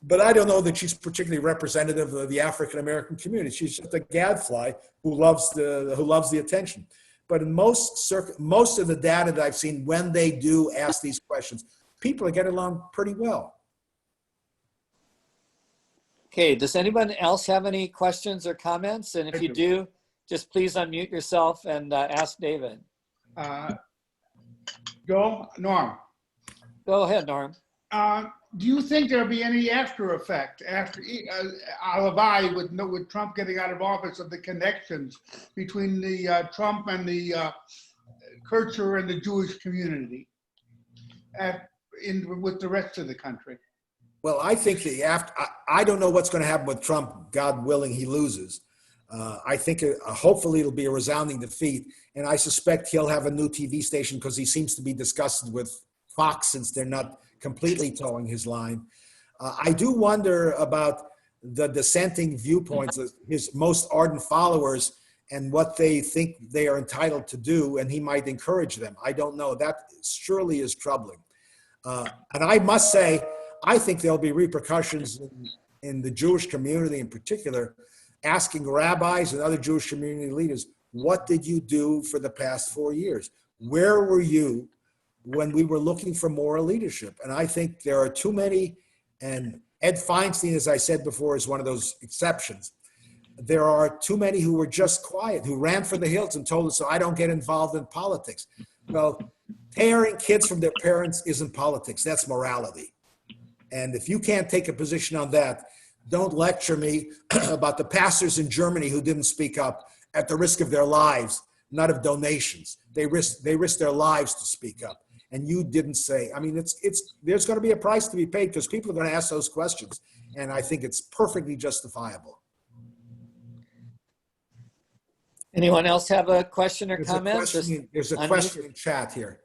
But I don't know that she's particularly representative of the African-American community. She's just a gadfly who loves the attention. But in most of the data that I've seen, when they do ask these questions, people are getting along pretty well. Okay, does anyone else have any questions or comments? And if you do, just please unmute yourself and ask David. Norm. Go ahead, Norm. Do you think there'll be any after effect after with Trump getting out of office of the connections between the Trump and the culture and the Jewish community with the rest of the country? Well, I think I don't know what's going to happen with Trump. God willing, he loses. I think hopefully it'll be a resounding defeat, and I suspect he'll have a new TV station because he seems to be disgusted with Fox since they're not completely towing his line. I do wonder about the dissenting viewpoints of his most ardent followers and what they think they are entitled to do, and he might encourage them. I don't know. That surely is troubling. And I must say, I think there'll be repercussions in the Jewish community in particular, asking rabbis and other Jewish community leaders, what did you do for the past 4 years? Where were you when we were looking for moral leadership? And I think there are too many, and Ed Feinstein, as I said before, is one of those exceptions. There are too many who were just quiet, who ran for the hills and told us, so I don't get involved in politics. Well, tearing kids from their parents isn't politics, that's morality. And if you can't take a position on that, don't lecture me about the pastors in Germany who didn't speak up at the risk of their lives, not of donations. They risked their lives to speak up. And you didn't say, I mean, there's going to be a price to be paid because people are going to ask those questions. And I think it's perfectly justifiable. Anyone else have a question or comment? There's a question in chat here.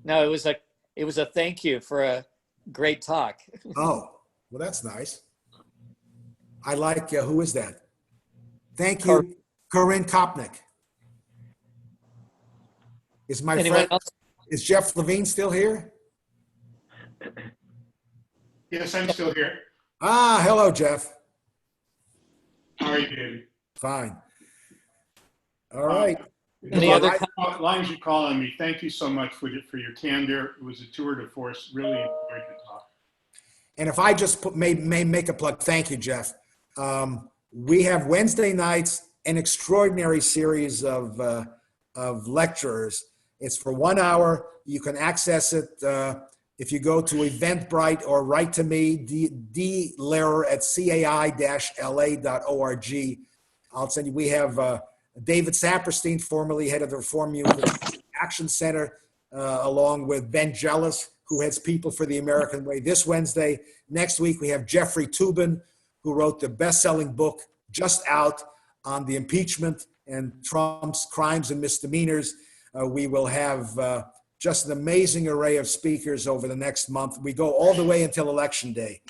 No, it was a thank you for a great talk. Oh, well, that's nice. I like, who is that? Thank you, Corinne Kopnick. Is my Anyone friend, else? Is Jeff Levine still here? Yes, I'm still here. Ah, hello, Jeff. How are you doing? Fine. All right. Any other lines you call on me? Thank you so much for your candor. It was a tour de force. Really enjoyed the talk. And if I just may make a plug, thank you, Jeff. We have Wednesday nights an extraordinary series of lecturers. It's for 1 hour. You can access it if you go to Eventbrite or write to me, Lehrer at cai-la.org. I'll send you. We have David Saperstein, formerly head of the Reform Movement Action Center, along with Ben Jealous, who heads People for the American Way this Wednesday. Next week, we have Jeffrey Toobin, who wrote the best-selling book just out on the impeachment and Trump's crimes and misdemeanors. We will have just an amazing array of speakers over the next month. We go all the way until Election Day.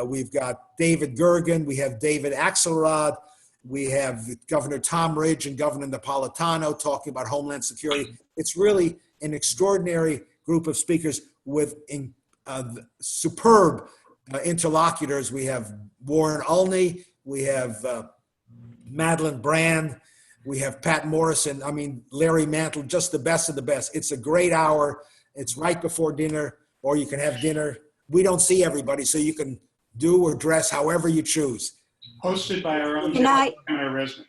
We've got David Gergen, we have David Axelrod, we have Governor Tom Ridge and Governor Napolitano talking about Homeland Security. It's really an extraordinary group of speakers with superb interlocutors. We have Warren Ulney, we have Madeline Brand, we have Pat Morrison, I mean, Larry Mantle, just the best of the best. It's a great hour. It's right before dinner, or you can have dinner. We don't see everybody, so you can do or dress however you choose. Hosted by our own and our resident.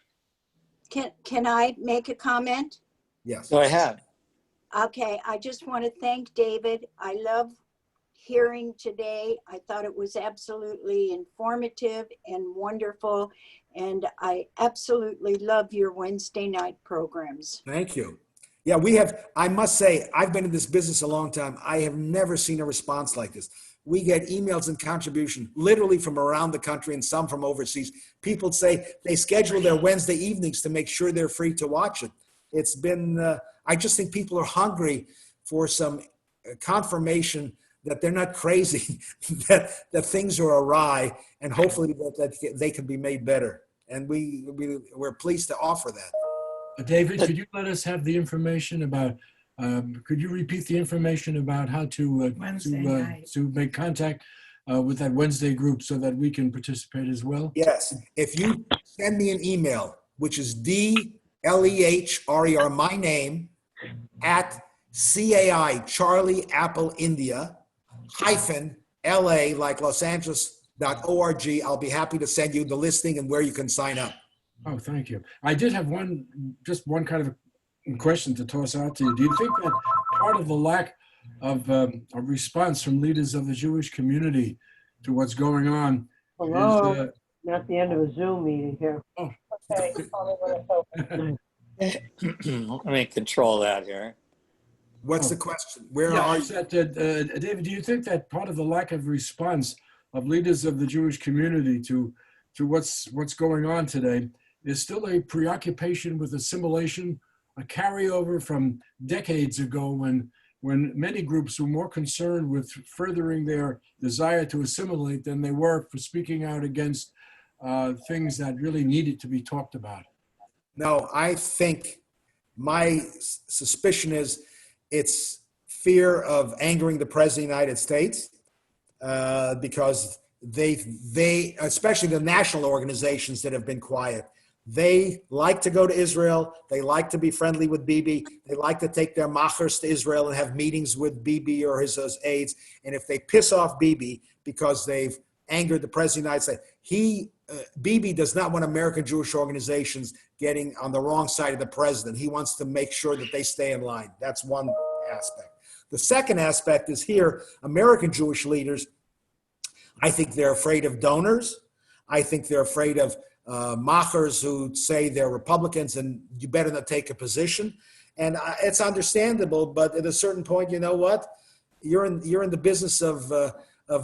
Can I make a comment? Yes. Go ahead. Okay, I just want to thank David. I love hearing today. I thought it was absolutely informative and wonderful. And I absolutely love your Wednesday night programs. Thank you. Yeah, I must say, I've been in this business a long time. I have never seen a response like this. We get emails and contribution literally from around the country and some from overseas. People say they schedule their Wednesday evenings to make sure they're free to watch it. It's been, I just think people are hungry for some confirmation that they're not crazy, that things are awry, and hopefully that they can be made better. And we're pleased to offer that. David, could you let us have the information about, could you repeat the information about how to make contact with that Wednesday group so that we can participate as well? Yes. If you send me an email, which is DLEHRER, my name, at CAI, Charlie Apple India, -LA, like Los Angeles.org, I'll be happy to send you the listing and where you can sign up. Oh, thank you. I did have just one kind of question to toss out to you. Do you think that part of the lack of a response from leaders of the Jewish community to what's going on Hello, not the end of a Zoom meeting here. Oh. Okay. Let me control that here. What's the question? Where are you? David, do you think that part of the lack of response of leaders of the Jewish community to what's going on today is still a preoccupation with assimilation, a carryover from decades ago when many groups were more concerned with furthering their desire to assimilate than they were for speaking out against things that really needed to be talked about? No, I think my suspicion is it's fear of angering the President of the United States because they, especially the national organizations that have been quiet, they like to go to Israel. They like to be friendly with Bibi. They like to take their machers to Israel and have meetings with Bibi or his aides. And if they piss off Bibi because they've angered the President of the United States, Bibi does not want American Jewish organizations getting on the wrong side of the president. He wants to make sure that they stay in line. That's one aspect. The second aspect is here, American Jewish leaders, I think they're afraid of donors. I think they're afraid of machers who say they're Republicans and you better not take a position. And it's understandable, but at a certain point, you know what? You're in the business of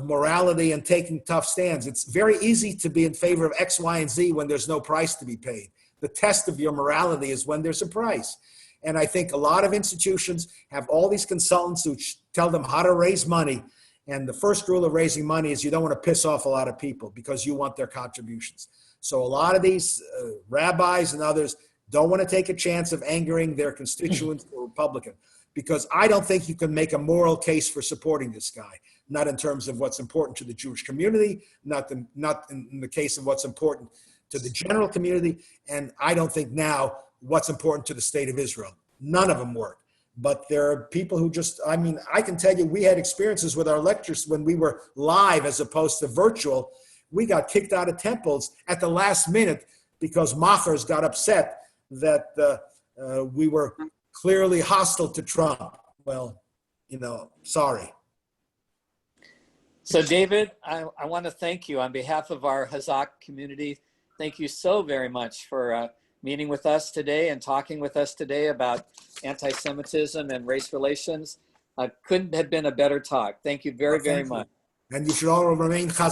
morality and taking tough stands. It's very easy to be in favor of X, Y, and Z when there's no price to be paid. The test of your morality is when there's a price. And I think a lot of institutions have all these consultants who tell them how to raise money. And the first rule of raising money is you don't want to piss off a lot of people because you want their contributions. So a lot of these rabbis and others don't want to take a chance of angering their constituents or Republican, because I don't think you can make a moral case for supporting this guy, not in terms of what's important to the Jewish community, not in the case of what's important to the general community, and I don't think now what's important to the state of Israel. None of them work. But there are people who just, I mean, I can tell you we had experiences with our lectures when we were live as opposed to virtual. We got kicked out of temples at the last minute because machers got upset that we were clearly hostile to Trump. Well, you know, sorry. So David, I want to thank you on behalf of our Hazak community. Thank you so very much for meeting with us today and talking with us today about anti-Semitism and race relations. Couldn't have been a better talk. Thank you very, very much. And you should all remain Hazak.